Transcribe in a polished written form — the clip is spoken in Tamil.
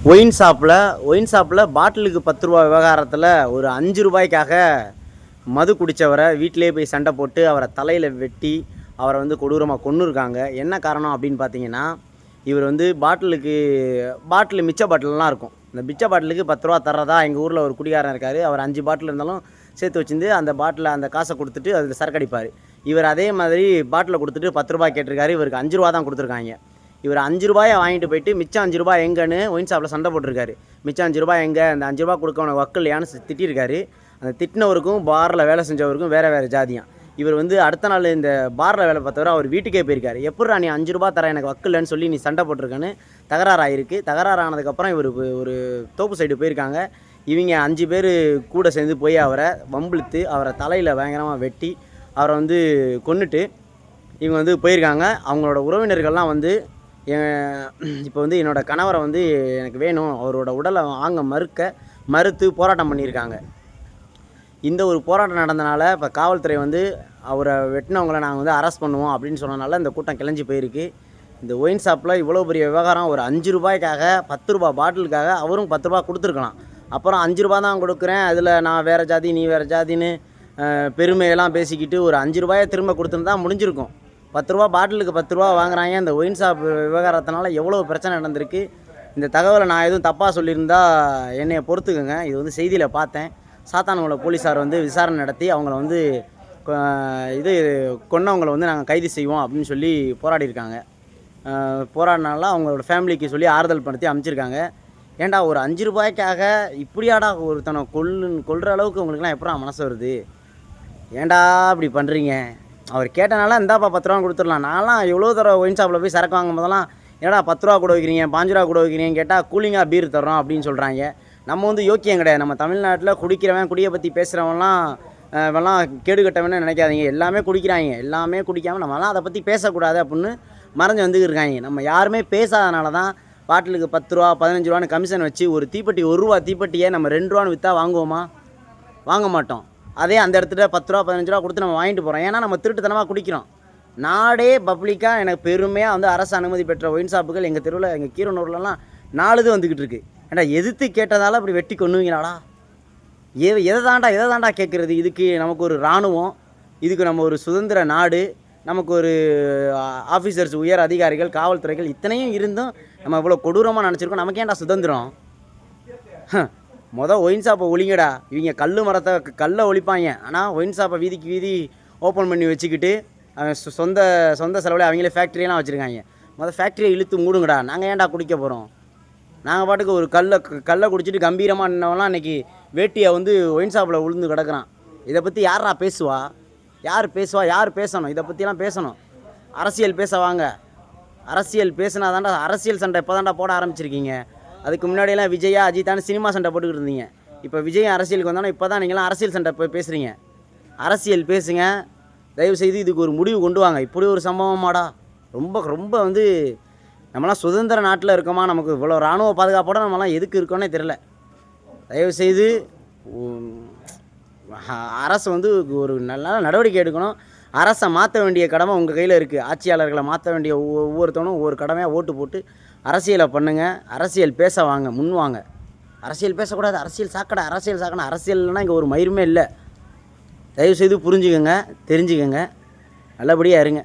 ஒயின் ஷாப்பில் பாட்டிலுக்கு 10 ரூபா விவகாரத்தில் ஒரு 5 ரூபாய்க்காக மது குடித்தவரை வீட்டிலே போய் சண்டை போட்டு அவரை தலையில் வெட்டி அவரை வந்து கொடூரமாக கொன்னுருக்காங்க. என்ன காரணம் அப்படின்னு பார்த்தீங்கன்னா, இவர் வந்து பாட்டில் மிச்ச பாட்டிலெலாம் இருக்கும். இந்த மிச்ச பாட்டிலுக்கு 10 ரூபா தர்றதா எங்கள் ஊரில் ஒரு குடிகாரன் இருக்கார். அவர் 5 பாட்டில் இருந்தாலும் சேர்த்து வச்சுருந்து அந்த காசை கொடுத்துட்டு அதில் சரக்கு அடிப்பார். இவர் அதே மாதிரி பாட்டிலை கொடுத்துட்டு 10 ரூபா கேட்டிருக்காரு. இவருக்கு 5 ரூபா தான் கொடுத்துருக்காங்க. இவர் 5 ரூபாயை வாங்கிட்டு போயிட்டு மிச்சம் 5 ரூபா எங்கன்னு ஒயின் ஷாப்பில் சண்டை போட்டிருக்காரு. மிச்சம் 5 ரூபா எங்கே, அந்த 5 ரூபா கொடுக்க உனக்கு வக்கு இல்லையான்னு திட்டிருக்காரு. அந்த திட்டினவருக்கும் பாரில் வேலை செஞ்சவருக்கும் வேறு ஜாதியான். இவர் வந்து அடுத்த நாள் இந்த பாரில் வேலை பார்த்தவர் அவர் வீட்டுக்கே போயிருக்காரு. எப்பட்றா நீ 5 ரூபா தர எனக்கு வக்கு இல்லைன்னு சொல்லி நீ சண்டை போட்டிருக்கேன்னு தகராறு ஆகிருக்கு. தகராறு ஆனதுக்கப்புறம் இவர் ஒரு தோப்பு சைடு போயிருக்காங்க. இவங்க 5 பேர் கூட சேர்ந்து போய் அவரை வம்பிழுத்து அவரை தலையில் பயங்கரமாக வெட்டி அவரை வந்து கொன்னுட்டு இவங்க வந்து போயிருக்காங்க. அவங்களோட உறவினர்கள்லாம் வந்து இப்போ வந்து என்னோடய கணவரை வந்து எனக்கு வேணும், அவரோட உடலை வாங்க மறுத்து போராட்டம் பண்ணியிருக்காங்க. இந்த ஒரு போராட்டம் நடந்தனால இப்போ காவல்துறை வந்து அவரை வெட்டினவங்களை நாங்கள் வந்து அரெஸ்ட் பண்ணுவோம் அப்படின்னு சொன்னனால இந்த கூட்டம் கிளஞ்சி போயிருக்கு. இந்த ஒயின் ஷாப்பில் இவ்வளோ பெரிய விவகாரம். ஒரு 5 ரூபாய்க்காக 10 ரூபா பாட்டிலுக்காக அவரும் 10 ரூபா கொடுத்துருக்கலாம். அப்புறம் 5 ரூபா தான் கொடுக்குறேன், அதில் நான் வேறு ஜாதி நீ வேறு ஜாதின்னு பெருமையெல்லாம் பேசிக்கிட்டு ஒரு 5 ரூபாயை திரும்ப கொடுத்துருந்தா முடிஞ்சிருக்கும். 10 ரூபா பாட்டிலுக்கு 10 ரூபா வாங்குறாங்க. இந்த ஒயின் ஷாப் விவகாரத்தினால எவ்வளோ பிரச்சனை நடந்திருக்கு. இந்த தகவலை நான் எதுவும் தப்பாக சொல்லியிருந்தா என்னையை பொறுத்துக்குங்க. இது வந்து செய்தியில் பார்த்தேன். சாத்தான்குள போலீஸார் வந்து விசாரணை நடத்தி அவங்கள வந்து கொன்னவங்களை வந்து நாங்கள் கைது செய்வோம் அப்படின்னு சொல்லி போராடியிருக்காங்க. போராடினால அவங்களோட ஃபேமிலிக்கு சொல்லி ஆறுதல் படுத்தி அமைச்சிருக்காங்க. ஏன்டா ஒரு 5 ரூபாய்க்காக இப்படியாடா ஒருத்தனை கொல்ற அளவுக்கு உங்களுக்குலாம் எப்படா மனசு வருது? ஏன்டா அப்படி பண்ணுறீங்க? அவர் கேட்டனால இந்தாப்பா 10 ரூபா கொடுத்துடலாம். நான்லாம் எவ்வளோ தடவை ஒயின் ஷாப்பில் போய் சரக்கு வாங்கும் போதெல்லாம் ஏடா 10 ரூபா கூட வைக்கிறீங்க, 5 ரூபா கூட வைக்கிறீங்க கேட்டால் கூலிங்காக பீர் தர்றோம் அப்படின்னு சொல்கிறாங்க. நம்ம வந்து யோக்கியம் கிடையாது. நம்ம தமிழ்நாட்டில் குடியை பற்றி பேசுகிறவங்களாம் இவெல்லாம் கேடு கட்டவன்னு நினைக்காதீங்க. எல்லாமே குடிக்கிறாங்க. எல்லாமே குடிக்காமல் நம்மளாம் அதை பற்றி பேசக்கூடாது அப்படின்னு மறைஞ்சு வந்துருக்காங்க. நம்ம யாருமே பேசாதனால தான் பாட்டிலுக்கு 10 ரூபா 15 ரூபான்னு கமிஷன் வச்சு ஒரு தீப்பெட்டி 1 ரூபா தீப்பெட்டியை நம்ம 2 ரூபான்னு விற்றா வாங்குவோமா? வாங்க மாட்டோம். அதே அந்த இடத்துல 10 ரூபா 15 ரூபா கொடுத்து நம்ம வாங்கிட்டு போகிறோம். ஏன்னா நம்ம திருட்டுத்தனமாக குடிக்கிறோம். நாடே பப்ளிக்காக எனக்கு பெருமையாக வந்து அரசு அனுமதி பெற்ற ஒயின் ஷாப்புகள் எங்கள் தெருவில் எங்கள் கீரனூர்லலாம் 4 இது வந்துக்கிட்டு இருக்குது. ஏன்டா எதிர்த்து கேட்டதால் அப்படி வெட்டி கொன்னுவீங்களாடா? எதை தாண்டா கேட்குறது? இதுக்கு நமக்கு ஒரு இராணுவம், இதுக்கு நம்ம ஒரு சுதந்திர நாடு, நமக்கு ஒரு ஆஃபீஸர்ஸ் உயர் அதிகாரிகள் காவல்துறைகள் இத்தனையும் இருந்தும் நம்ம இவ்வளோ கொடூரமாக நினச்சிருக்கோம். நமக்கு ஏன்டா சுதந்திரம்? ஒயின் ஷாப்பை ஒழிங்கடா. இவங்க கல்லை ஒழிப்பாங்க. ஆனால் ஒயின் ஷாப்பை வீதிக்கு வீதி ஓப்பன் பண்ணி வச்சுக்கிட்டு சொந்த செலவில் அவங்களே ஃபேக்ட்ரியெல்லாம் வச்சுருக்காங்க. ஃபேக்ட்ரியை இழுத்து மூடுங்கடா. நாங்கள் ஏன்டா குடிக்க போகிறோம்? நாங்கள் பாட்டுக்கு ஒரு கல்லை குடிச்சிட்டு கம்பீரமாக நின்னவெல்லாம் இன்றைக்கி வேட்டியை வந்து ஒயின் ஷாப்பில் விழுந்து கிடக்குறான். இதை பற்றி யாரா பேசுவா? யார் பேசணும்? இதை பற்றிலாம் பேசணும். அரசியல் பேச வாங்க. அரசியல் பேசினா தாண்டா அரசியல் சண்டை இப்போ தாண்டா போட ஆரம்பிச்சிருக்கீங்க. அதுக்கு முன்னாடியெல்லாம் விஜயா அஜித்தான சினிமா சண்டை போட்டுக்கிட்டு இருந்தீங்க. இப்போ விஜய் அரசியலுக்கு வந்தோன்னா இப்போ தான் நீங்களாம் அரசியல் சண்டை போய் பேசுகிறீங்க. அரசியல் பேசுங்க. தயவுசெய்து இதுக்கு ஒரு முடிவு கொண்டு வாங்க. இப்படி ஒரு சம்பவமாடா? ரொம்ப வந்து நம்மளாம் சுதந்திர நாட்டில் இருக்கோமா? நமக்கு இவ்வளோ இராணுவ பாதுகாப்போடு நம்மளாம் எதுக்கு இருக்கோன்னே தெரில. தயவுசெய்து அரசு வந்து ஒரு நல்ல நடவடிக்கை எடுக்கணும். அரசை மாற்ற வேண்டிய கடமை உங்கள் கையில் இருக்குது. ஆட்சியாளர்களை மாற்ற வேண்டிய ஒவ்வொருத்தவனும் ஒவ்வொரு கடமையாக ஓட்டு போட்டு அரசியலை பண்ணுங்கள். அரசியல் பேச வாங்க, முன் வாங்க. அரசியல் பேசக்கூடாது, அரசியல் சாக்கணும். அரசியல் இல்லைன்னா இங்கே ஒரு மயிருமே இல்லை. தயவுசெய்து புரிஞ்சுக்கங்க, தெரிஞ்சுக்கங்க, நல்லபடியாக இருங்க.